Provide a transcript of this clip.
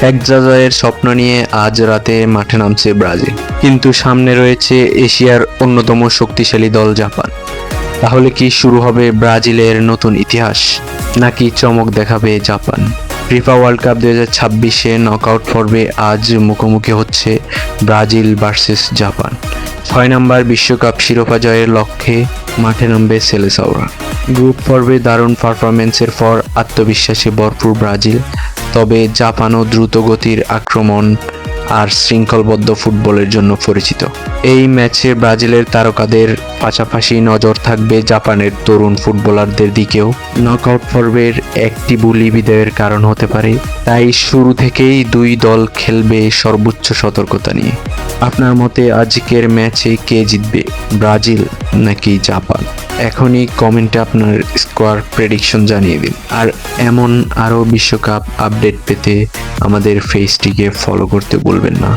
এক জয়ের স্বপ্ন নিয়ে আজ রাতে মাঠে নামছে ব্রাজিল, কিন্তু সামনে রয়েছে এশিয়ার অন্যতম শক্তিশালী দল জাপান। তাহলে কি শুরু হবে ব্রাজিলের নতুন ইতিহাস, নাকি চমক দেখাবে জাপান? ফিফা ওয়ার্ল্ড কাপ 2026-এ নকআউট পর্বে আজ মুখোমুখি হচ্ছে ব্রাজিল ভার্সেস জাপান। 6 নম্বর বিশ্বকাপ শিরোপা জয়ের লক্ষ্যে মাঠে নামবে সেলেসাওরা। গ্রুপ পর্বে দারুণ পারফরমেন্সের পর আত্মবিশ্বাসে ভরপুর ব্রাজিল, তবে জাপানও দ্রুতগতির আক্রমণ আর শৃঙ্খলবদ্ধ ফুটবলের জন্য পরিচিত। এই ম্যাচে ব্রাজিলের তারকাদের পাশাপাশি নজর থাকবে জাপানের তরুণ ফুটবলারদের দিকেও। নকআউট পর্বের একটি বুলি বিদায়ের কারণ হতে পারে, তাই শুরু থেকেই দুই দল খেলবে সর্বোচ্চ সতর্কতা নিয়ে। আপনার মতে আজকের ম্যাচে কে জিতবে, ব্রাজিল নাকি জাপান? এখনই কমেন্টে আপনার স্কোর প্রেডিকশন জানিয়ে দিন। আর এমন আরও বিশ্বকাপ আপডেট পেতে আমাদের পেজটিকে ফলো করতে ভুলবেন না।